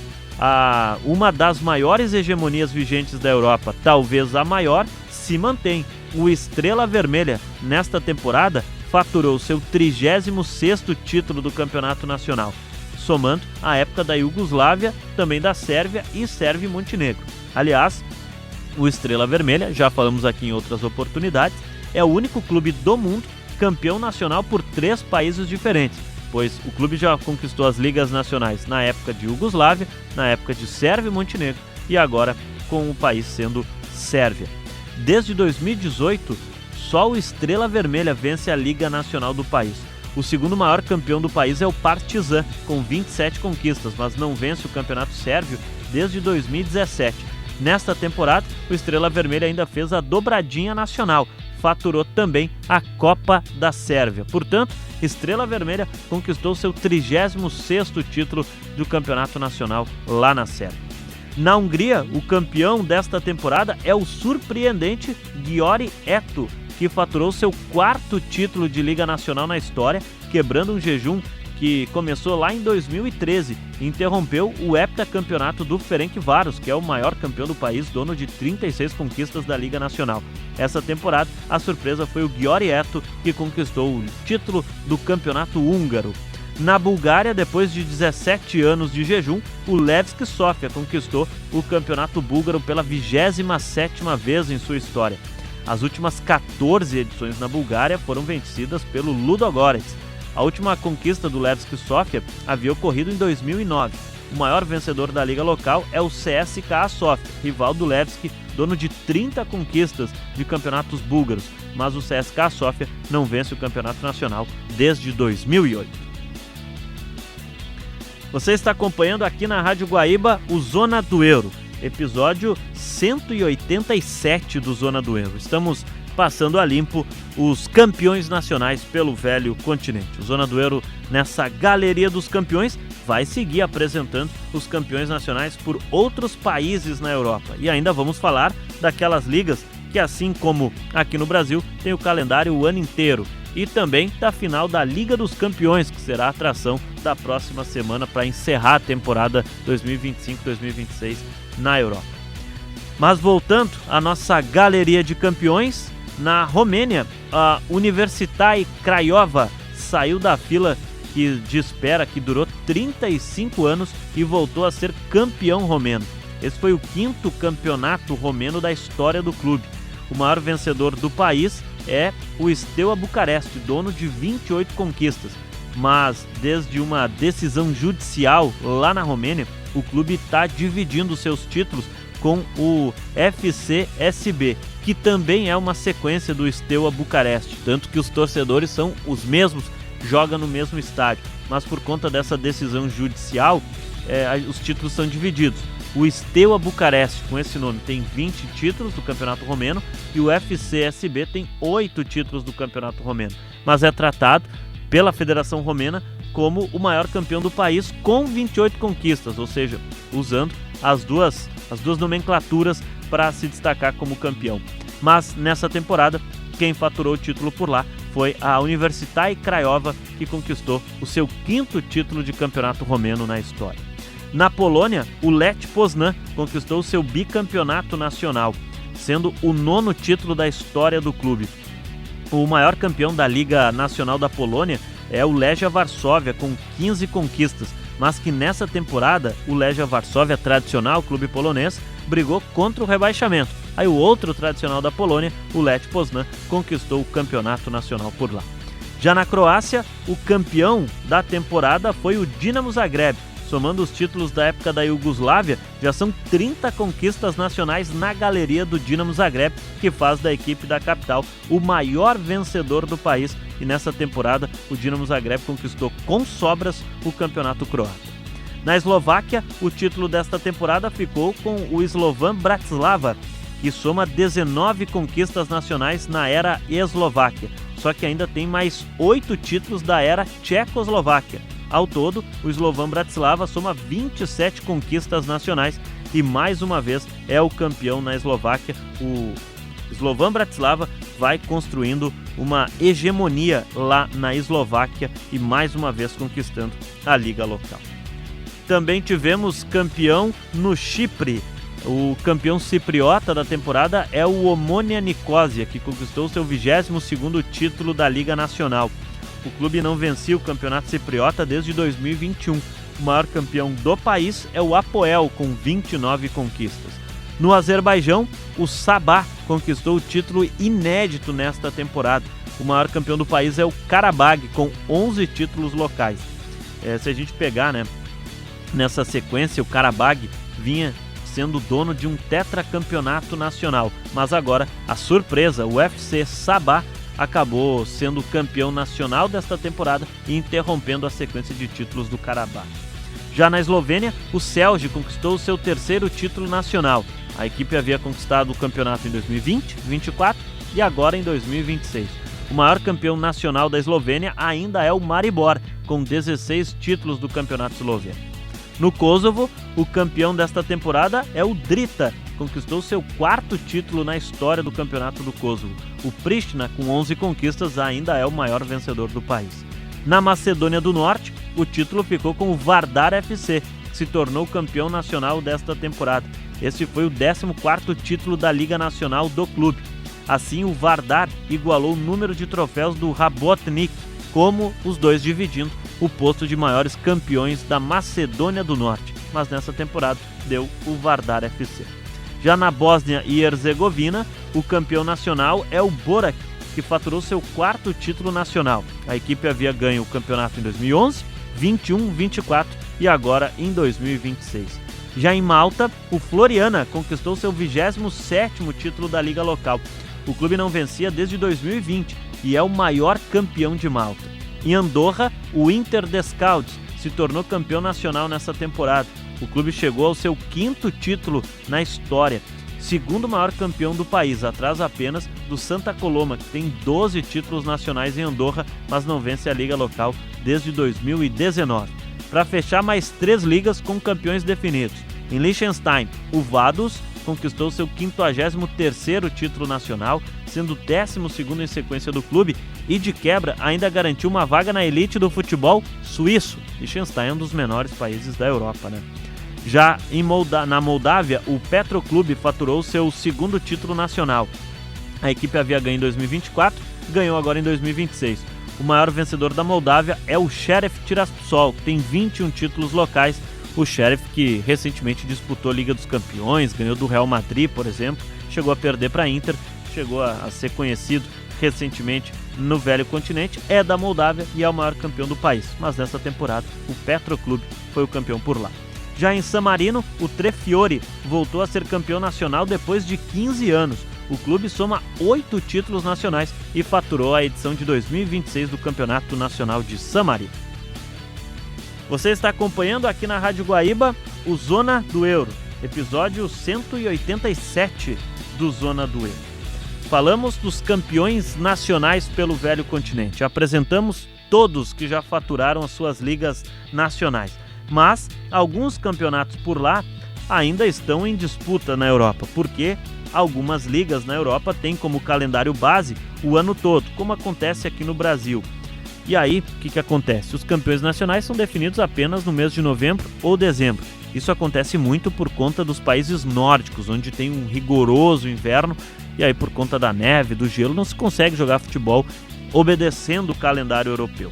uma das maiores hegemonias vigentes da Europa, talvez a maior, se mantém. O Estrela Vermelha, nesta temporada, faturou seu 36º título do campeonato nacional, somando a época da Iugoslávia, também da Sérvia e Sérvia e Montenegro. Aliás, o Estrela Vermelha, já falamos aqui em outras oportunidades, é o único clube do mundo campeão nacional por 3 países diferentes, pois o clube já conquistou as ligas nacionais na época de Iugoslávia, na época de Sérvia e Montenegro e agora com o país sendo Sérvia. Desde 2018, só o Estrela Vermelha vence a Liga Nacional do país. O segundo maior campeão do país é o Partizan, com 27 conquistas, mas não vence o campeonato sérvio desde 2017. Nesta temporada, o Estrela Vermelha ainda fez a dobradinha nacional, faturou também a Copa da Sérvia. Portanto, Estrela Vermelha conquistou seu 36º título do campeonato nacional lá na Sérvia. Na Hungria, o campeão desta temporada é o surpreendente Győri Eto, que faturou seu 4º título de Liga Nacional na história, quebrando um jejum que começou lá em 2013 e interrompeu o heptacampeonato do Ferencváros, que é o maior campeão do país, dono de 36 conquistas da Liga Nacional. Essa temporada, a surpresa foi o Győri Eto, que conquistou o título do campeonato húngaro. Na Bulgária, depois de 17 anos de jejum, o Levski Sofia conquistou o campeonato búlgaro pela 27ª vez em sua história. As últimas 14 edições na Bulgária foram vencidas pelo Ludogorets. A última conquista do Levski Sofia havia ocorrido em 2009. O maior vencedor da liga local é o CSKA Sofia, rival do Levski, dono de 30 conquistas de campeonatos búlgaros, mas o CSKA Sofia não vence o campeonato nacional desde 2008. Você está acompanhando aqui na Rádio Guaíba o Zona do Euro, episódio 187 do Zona do Euro. Estamos passando a limpo os campeões nacionais pelo velho continente. O Zona do Euro, nessa galeria dos campeões, vai seguir apresentando os campeões nacionais por outros países na Europa. E ainda vamos falar daquelas ligas que, assim como aqui no Brasil, tem o calendário o ano inteiro. E também da final da Liga dos Campeões, que será a atração da próxima semana para encerrar a temporada 2025-2026 na Europa. Mas voltando à nossa galeria de campeões, na Romênia, a Universitatea Craiova saiu da fila de espera que durou 35 anos e voltou a ser campeão romeno. Esse foi o 5º campeonato romeno da história do clube. O maior vencedor do país é o Steaua Bucareste, dono de 28 conquistas. Mas desde uma decisão judicial lá na Romênia, o clube está dividindo seus títulos com o FCSB, que também é uma sequência do Steaua Bucareste, tanto que os torcedores são os mesmos, jogam no mesmo estádio, mas por conta dessa decisão judicial, os títulos são divididos. O Steaua Bucareste, com esse nome, tem 20 títulos do Campeonato Romeno e o FCSB tem 8 títulos do Campeonato Romeno, mas é tratado pela Federação Romena como o maior campeão do país com 28 conquistas, ou seja, usando as duas nomenclaturas para se destacar como campeão. Mas nessa temporada, quem faturou o título por lá foi a Universitatea Craiova, que conquistou o seu 5º título de campeonato romeno na história. Na Polônia, o Lech Poznan conquistou o seu bicampeonato nacional, sendo o 9º título da história do clube. O maior campeão da Liga Nacional da Polônia é o Legia Varsóvia, com 15 conquistas, mas que nessa temporada o Legia Varsóvia, tradicional clube polonês, brigou contra o rebaixamento. Aí o outro tradicional da Polônia, o Lech Poznan, conquistou o campeonato nacional por lá. Já na Croácia, o campeão da temporada foi o Dinamo Zagreb. Somando os títulos da época da Iugoslávia, já são 30 conquistas nacionais na galeria do Dinamo Zagreb, que faz da equipe da capital o maior vencedor do país. E nessa temporada, o Dinamo Zagreb conquistou com sobras o campeonato croata. Na Eslováquia, o título desta temporada ficou com o Slovan Bratislava, que soma 19 conquistas nacionais na era Eslováquia, só que ainda tem mais 8 títulos da era Tchecoslováquia. Ao todo, o Slovan Bratislava soma 27 conquistas nacionais e mais uma vez é o campeão na Eslováquia. O Slovan Bratislava vai construindo uma hegemonia lá na Eslováquia e mais uma vez conquistando a liga local. Também tivemos campeão no Chipre. O campeão cipriota da temporada é o Omonia Nicosia, que conquistou seu 22º título da Liga Nacional. O clube não vencia o campeonato cipriota desde 2021. O maior campeão do país é o Apoel, com 29 conquistas. No Azerbaijão, o Sabah conquistou o título inédito nesta temporada. O maior campeão do país é o Karabag, com 11 títulos locais. Se a gente pegar, nessa sequência, o Karabag vinha sendo dono de um tetracampeonato nacional, mas agora a surpresa, o FC Sabah, acabou sendo campeão nacional desta temporada e interrompendo a sequência de títulos do Karabag. Já na Eslovênia, o Celje conquistou o seu 3º título nacional. A equipe havia conquistado o campeonato em 2020, 2024 e agora em 2026. O maior campeão nacional da Eslovênia ainda é o Maribor, com 16 títulos do campeonato esloveno. No Kosovo, o campeão desta temporada é o Drita, conquistou seu 4º título na história do campeonato do Kosovo. O Pristina, com 11 conquistas, ainda é o maior vencedor do país. Na Macedônia do Norte, o título ficou com o Vardar FC, que se tornou campeão nacional desta temporada. Este foi o 14º título da Liga Nacional do clube. Assim, o Vardar igualou o número de troféus do Rabotnik, como os dois dividindo o posto de maiores campeões da Macedônia do Norte, mas nessa temporada deu o Vardar FC. Já na Bósnia e Herzegovina, o campeão nacional é o Borac, que faturou seu 4º título nacional. A equipe havia ganho o campeonato em 2011, 21, 24 e agora em 2026. Já em Malta, o Floriana conquistou seu 27º título da liga local. O clube não vencia desde 2020 e é o maior campeão de Malta. Em Andorra, o Inter d'Escaldes se tornou campeão nacional nessa temporada. O clube chegou ao seu 5º título na história, 2º maior campeão do país, atrás apenas do Santa Coloma, que tem 12 títulos nacionais em Andorra, mas não vence a liga local desde 2019. Para fechar, mais 3 ligas com campeões definidos. Em Liechtenstein, o Vaduz conquistou seu 53º título nacional, sendo o 12º em sequência do clube e, de quebra, ainda garantiu uma vaga na elite do futebol suíço. Liechtenstein é um dos menores países da Europa, Já na Moldávia, o Petroclube faturou seu 2º título nacional. A equipe havia ganho em 2024 e ganhou agora em 2026. O maior vencedor da Moldávia é o Sheriff Tiraspol, que tem 21 títulos locais. O Sheriff, que recentemente disputou a Liga dos Campeões, ganhou do Real Madrid, por exemplo, chegou a perder para a Inter, chegou a ser conhecido recentemente no velho continente, é da Moldávia e é o maior campeão do país. Mas nessa temporada, o Petroclube foi o campeão por lá. Já em San Marino, o Trefiori voltou a ser campeão nacional depois de 15 anos. O clube soma 8 títulos nacionais e faturou a edição de 2026 do Campeonato Nacional de San Marino. Você está acompanhando aqui na Rádio Guaíba o Zona do Euro. episódio 187 do Zona do Erro. Falamos dos campeões nacionais pelo velho continente, apresentamos todos que já faturaram as suas ligas nacionais, mas alguns campeonatos por lá ainda estão em disputa na Europa, porque algumas ligas na Europa têm como calendário base o ano todo, como acontece aqui no Brasil. E aí, o que acontece? Os campeões nacionais são definidos apenas no mês de novembro ou dezembro. Isso acontece muito por conta dos países nórdicos, onde tem um rigoroso inverno, e aí por conta da neve, do gelo, não se consegue jogar futebol obedecendo o calendário europeu.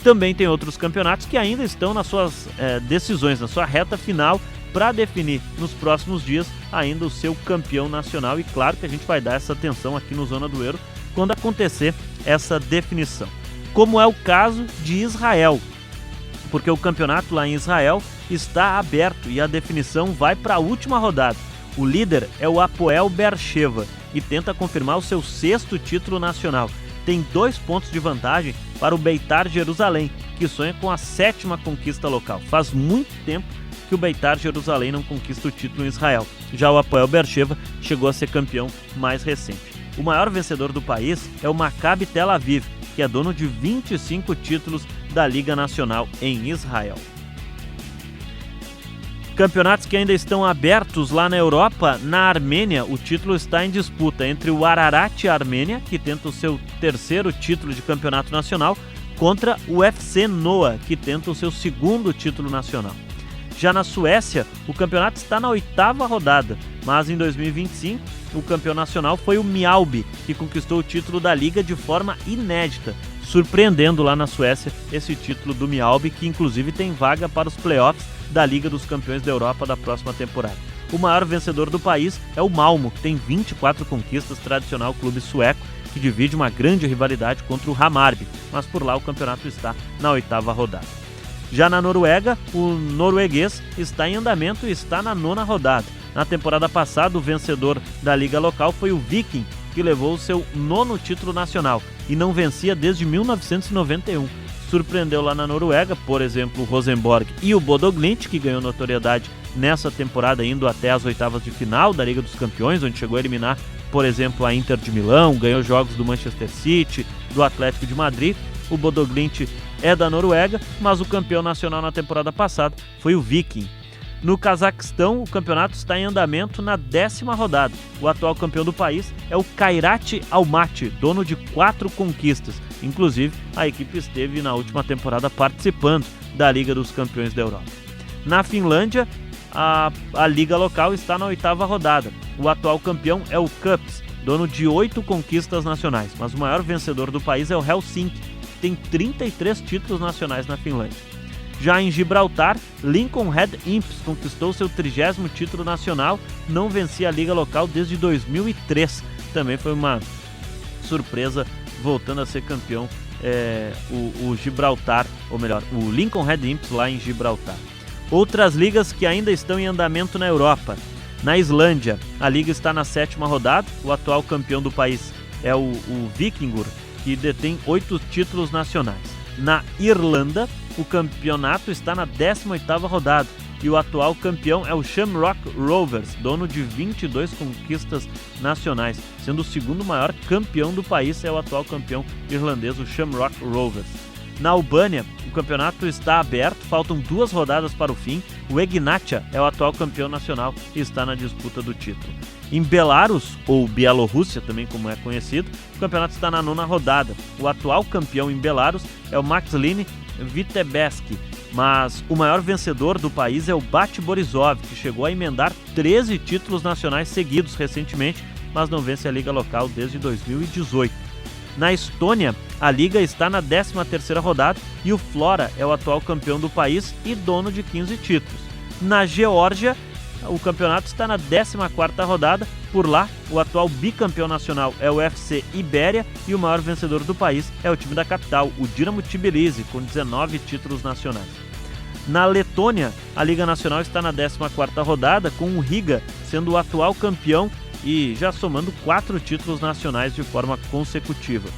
Também tem outros campeonatos que ainda estão nas suas decisões, na sua reta final, para definir nos próximos dias ainda o seu campeão nacional. E claro que a gente vai dar essa atenção aqui no Zona do Erro quando acontecer essa definição. Como é o caso de Israel, porque o campeonato lá em Israel está aberto e a definição vai para a última rodada. O líder é o Hapoel Beersheva e tenta confirmar o seu 6º título nacional. Tem 2 pontos de vantagem para o Beitar Jerusalém, que sonha com a 7ª conquista local. Faz muito tempo que o Beitar Jerusalém não conquista o título em Israel. Já o Hapoel Beersheva chegou a ser campeão mais recente. O maior vencedor do país é o Maccabi Tel Aviv, que é dono de 25 títulos da Liga Nacional em Israel. Campeonatos que ainda estão abertos lá na Europa. Na Armênia, o título está em disputa entre o Ararat Armênia, que tenta o seu 3º título de campeonato nacional, contra o FC Noa, que tenta o seu 2º título nacional. Já na Suécia, o campeonato está na 8ª rodada, mas em 2025 o campeão nacional foi o Mjällby, que conquistou o título da Liga de forma inédita, surpreendendo lá na Suécia esse título do Mjällby, que inclusive tem vaga para os playoffs da Liga dos Campeões da Europa da próxima temporada. O maior vencedor do país é o Malmo, que tem 24 conquistas, tradicional clube sueco, que divide uma grande rivalidade contra o Hammarby, mas por lá o campeonato está na 8ª rodada. Já na Noruega, o norueguês está em andamento e está na 9ª rodada. Na temporada passada, o vencedor da liga local foi o Viking, que levou o seu 9º título nacional e não vencia desde 1991. Surpreendeu lá na Noruega, por exemplo, o Rosenborg e o Bodø Glimt, que ganhou notoriedade nessa temporada, indo até as 8ª de final da Liga dos Campeões, onde chegou a eliminar, por exemplo, a Inter de Milão, ganhou jogos do Manchester City, do Atlético de Madrid. O Bodø Glimt é da Noruega, mas o campeão nacional na temporada passada foi o Viking. No Cazaquistão, o campeonato está em andamento na 10ª rodada. O atual campeão do país é o Kairat Almaty, dono de 4 conquistas. Inclusive, a equipe esteve na última temporada participando da Liga dos Campeões da Europa. Na Finlândia, a liga local está na 8ª rodada. O atual campeão é o KuPS, dono de 8 conquistas nacionais, mas o maior vencedor do país é o Helsinki, que tem 33 títulos nacionais na Finlândia. Já em Gibraltar, Lincoln Red Imps conquistou seu 30º título nacional, não vencia a liga local desde 2003. Também foi uma surpresa, voltando a ser campeão o Gibraltar, ou melhor, o Lincoln Red Imps lá em Gibraltar. Outras ligas que ainda estão em andamento na Europa. Na Islândia, a liga está na 7ª rodada, o atual campeão do país é o Víkingur, que detém 8 títulos nacionais. Na Irlanda, o campeonato está na 18ª rodada e o atual campeão é o Shamrock Rovers, dono de 22 conquistas nacionais, sendo o 2º maior campeão do país é o atual campeão irlandês, o Shamrock Rovers. Na Albânia, o campeonato está aberto, faltam 2 rodadas para o fim. O Egnatia é o atual campeão nacional e está na disputa do título. Em Belarus, ou Bielorrússia também como é conhecido, o campeonato está na 9ª rodada. O atual campeão em Belarus é o Maxline Vitebsk, mas o maior vencedor do país é o Bate Borisov, que chegou a emendar 13 títulos nacionais seguidos recentemente, mas não vence a liga local desde 2018. Na Estônia, a liga está na 13ª rodada e o Flora é o atual campeão do país e dono de 15 títulos. Na Geórgia, o campeonato está na 14ª rodada. Por lá, o atual bicampeão nacional é o FC Ibéria e o maior vencedor do país é o time da capital, o Dinamo Tbilisi, com 19 títulos nacionais. Na Letônia, a Liga Nacional está na 14ª rodada, com o Riga sendo o atual campeão e já somando 4 títulos nacionais de forma consecutiva.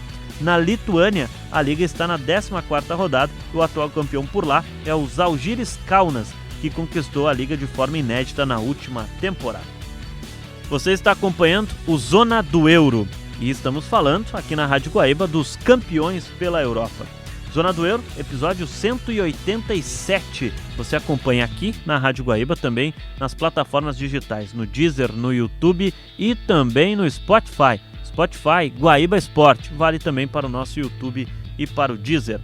Na Lituânia, a liga está na 14ª rodada, o atual campeão por lá é o Žalgiris Kaunas, que conquistou a liga de forma inédita na última temporada. Você está acompanhando o Zona do Euro e estamos falando aqui na Rádio Guaíba dos campeões pela Europa. Zona do Euro, episódio 187. Você acompanha aqui na Rádio Guaíba, também nas plataformas digitais, no Deezer, no YouTube e também no Spotify. Spotify, Guaíba Esporte, vale também para o nosso YouTube e para o Deezer.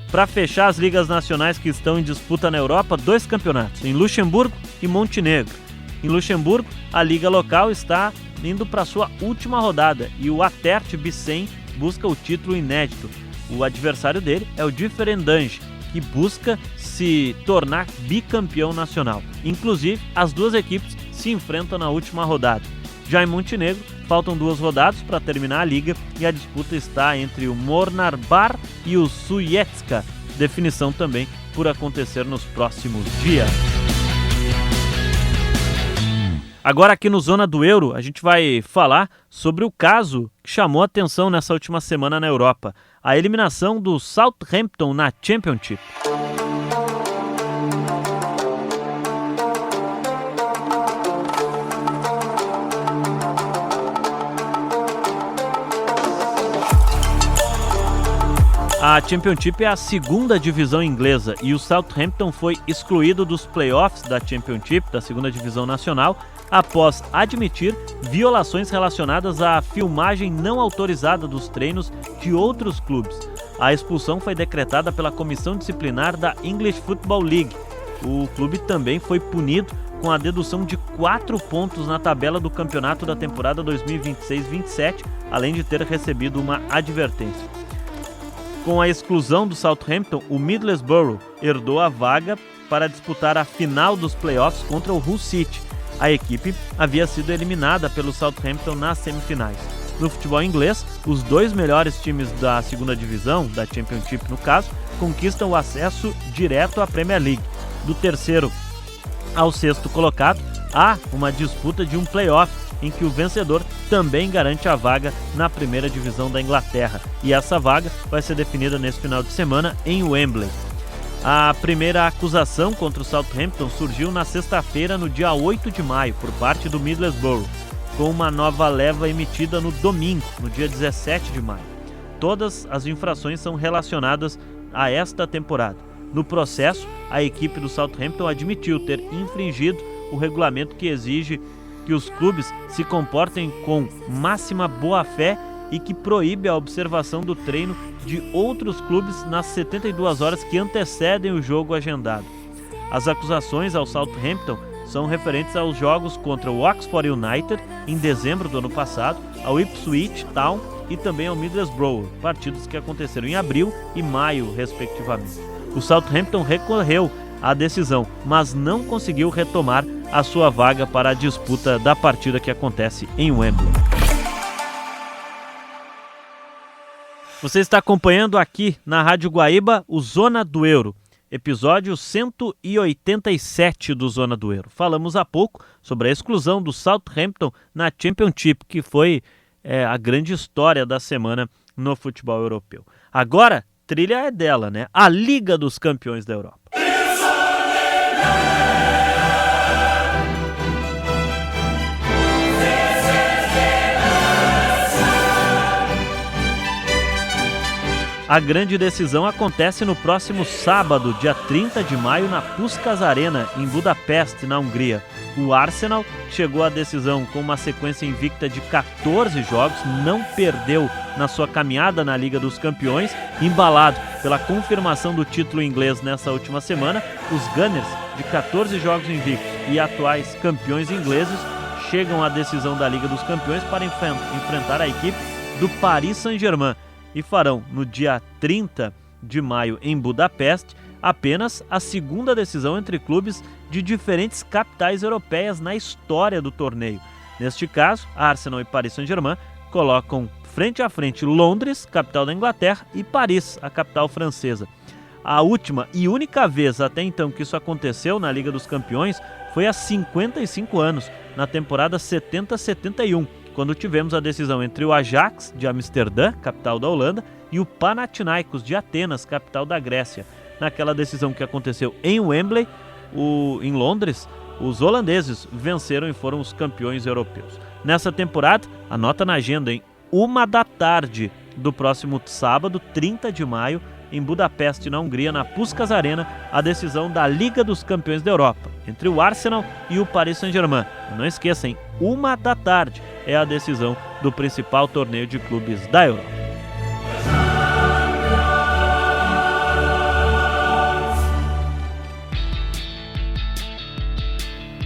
Para fechar as ligas nacionais que estão em disputa na Europa, 2 campeonatos, em Luxemburgo e Montenegro. Em Luxemburgo, a liga local está indo para sua última rodada e o Atert Bicen busca o título inédito. O adversário dele é o Differdange, que busca se tornar bicampeão nacional. Inclusive, as duas equipes se enfrentam na última rodada. Já em Montenegro, faltam 2 rodadas para terminar a liga e a disputa está entre o Mornar Bar e o Sujecka. Definição também por acontecer nos próximos dias. Agora aqui no Zona do Euro, a gente vai falar sobre o caso que chamou atenção nessa última semana na Europa. A eliminação do Southampton na Championship. A Championship é a 2ª divisão inglesa e o Southampton foi excluído dos playoffs da Championship, da 2ª divisão nacional, após admitir violações relacionadas à filmagem não autorizada dos treinos de outros clubes. A expulsão foi decretada pela Comissão Disciplinar da English Football League. O clube também foi punido com a dedução de 4 pontos na tabela do campeonato da temporada 2026-27, além de ter recebido uma advertência. Com a exclusão do Southampton, o Middlesbrough herdou a vaga para disputar a final dos playoffs contra o Hull City. A equipe havia sido eliminada pelo Southampton nas semifinais. No futebol inglês, os 2 melhores times da 2ª divisão, da Championship no caso, conquistam o acesso direto à Premier League. Do 3º ao 6º colocado, há uma disputa de um playoff, em que o vencedor também garante a vaga na 1ª divisão da Inglaterra. E essa vaga vai ser definida nesse final de semana em Wembley. A primeira acusação contra o Southampton surgiu na sexta-feira, no dia 8 de maio, por parte do Middlesbrough, com uma nova leva emitida no domingo, no dia 17 de maio. Todas as infrações são relacionadas a esta temporada. No processo, a equipe do Southampton admitiu ter infringido o regulamento que exige que os clubes se comportem com máxima boa-fé e que proíbe a observação do treino de outros clubes nas 72 horas que antecedem o jogo agendado. As acusações ao Southampton são referentes aos jogos contra o Oxford United em dezembro do ano passado, ao Ipswich Town e também ao Middlesbrough, partidos que aconteceram em abril e maio, respectivamente. O Southampton recorreu à decisão, mas não conseguiu retomar a sua vaga para a disputa da partida que acontece em Wembley. Você está acompanhando aqui na Rádio Guaíba o Zona do Euro, episódio 187 do Zona do Euro. Falamos há pouco sobre a exclusão do Southampton na Championship, que foi a grande história da semana no futebol europeu. Agora, trilha é dela, né? A Liga dos Campeões da Europa. A grande decisão acontece no próximo sábado, dia 30 de maio, na Puskás Arena, em Budapeste, na Hungria. O Arsenal chegou à decisão com uma sequência invicta de 14 jogos, não perdeu na sua caminhada na Liga dos Campeões. Embalado pela confirmação do título inglês nessa última semana, os Gunners, de 14 jogos invictos e atuais campeões ingleses, chegam à decisão da Liga dos Campeões para enfrentar a equipe do Paris Saint-Germain e farão, no dia 30 de maio em Budapeste, apenas a segunda decisão entre clubes de diferentes capitais europeias na história do torneio. Neste caso, Arsenal e Paris Saint-Germain colocam frente a frente Londres, capital da Inglaterra, e Paris, a capital francesa. A última e única vez até então que isso aconteceu na Liga dos Campeões foi há 55 anos, na temporada 70-71, quando tivemos a decisão entre o Ajax, de Amsterdã, capital da Holanda, e o Panathinaikos, de Atenas, capital da Grécia. Naquela decisão que aconteceu em Wembley, em Londres, os holandeses venceram e foram os campeões europeus. Nessa temporada, anota na agenda, em 1h do próximo sábado, 30 de maio, em Budapeste, na Hungria, na Puskás Arena, a decisão da Liga dos Campeões da Europa, entre o Arsenal e o Paris Saint-Germain. Não esqueça, em 1h é a decisão do principal torneio de clubes da Europa.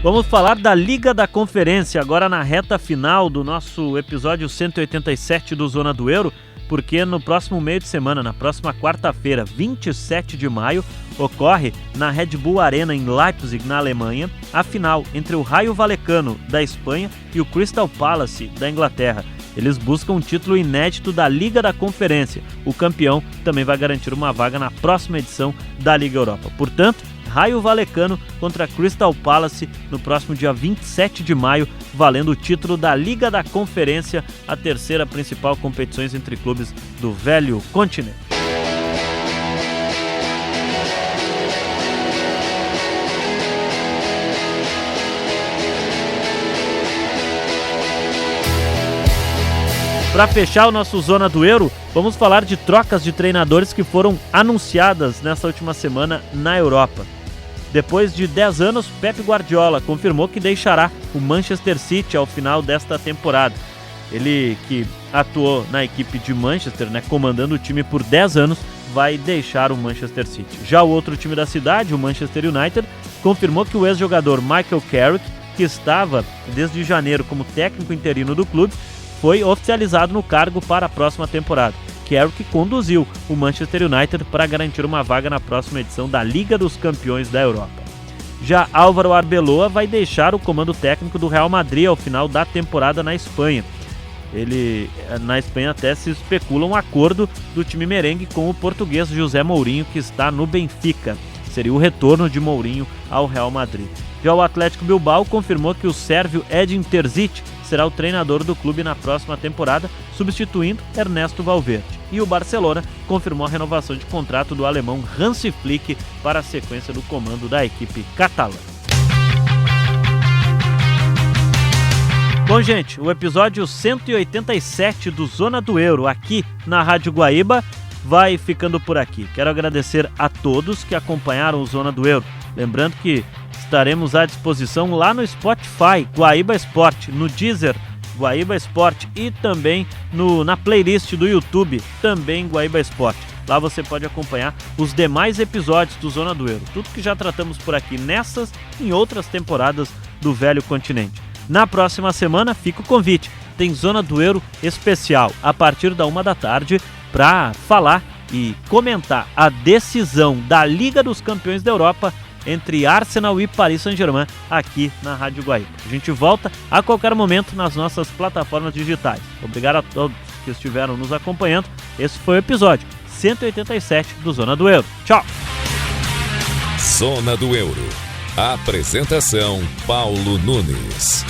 Vamos falar da Liga da Conferência, agora na reta final do nosso episódio 187 do Zona do Euro, porque no próximo meio de semana, na próxima quarta-feira, 27 de maio, ocorre na Red Bull Arena em Leipzig, na Alemanha, a final entre o Rayo Vallecano da Espanha e o Crystal Palace da Inglaterra. Eles buscam um título inédito da Liga da Conferência. O campeão também vai garantir uma vaga na próxima edição da Liga Europa. Portanto, Rayo Vallecano contra Crystal Palace no próximo dia 27 de maio, valendo o título da Liga da Conferência, a terceira principal competição entre clubes do velho continente. Para fechar o nosso Zona do Euro, vamos falar de trocas de treinadores que foram anunciadas nessa última semana na Europa. Depois de 10 anos, Pep Guardiola confirmou que deixará o Manchester City ao final desta temporada. Ele, que atuou na equipe de Manchester, comandando o time por 10 anos, vai deixar o Manchester City. Já o outro time da cidade, o Manchester United, confirmou que o ex-jogador Michael Carrick, que estava desde janeiro como técnico interino do clube, foi oficializado no cargo para a próxima temporada. Carrick conduziu o Manchester United para garantir uma vaga na próxima edição da Liga dos Campeões da Europa. Já Álvaro Arbeloa vai deixar o comando técnico do Real Madrid ao final da temporada na Espanha. Na Espanha até se especula um acordo do time merengue com o português José Mourinho, que está no Benfica. Seria o retorno de Mourinho ao Real Madrid. Já o Atlético Bilbao confirmou que o sérvio Edin Terzic será o treinador do clube na próxima temporada, substituindo Ernesto Valverde. E o Barcelona confirmou a renovação de contrato do alemão Hansi Flick para a sequência do comando da equipe catalã. Bom, gente, o episódio 187 do Zona do Euro aqui na Rádio Guaíba vai ficando por aqui. Quero agradecer a todos que acompanharam o Zona do Euro. Lembrando que estaremos à disposição lá no Spotify, Guaíba Esporte, no Deezer, Guaíba Esporte, e também na playlist do YouTube, também Guaíba Esporte. Lá você pode acompanhar os demais episódios do Zona do Euro, tudo que já tratamos por aqui nessas e em outras temporadas do velho continente. Na próxima semana fica o convite, tem Zona do Euro especial a partir da 1h para falar e comentar a decisão da Liga dos Campeões da Europa entre Arsenal e Paris Saint-Germain aqui na Rádio Guaíba. A gente volta a qualquer momento nas nossas plataformas digitais. Obrigado a todos que estiveram nos acompanhando. Esse foi o episódio 187 do Zona do Euro. Tchau! Zona do Euro. Apresentação Paulo Nunes.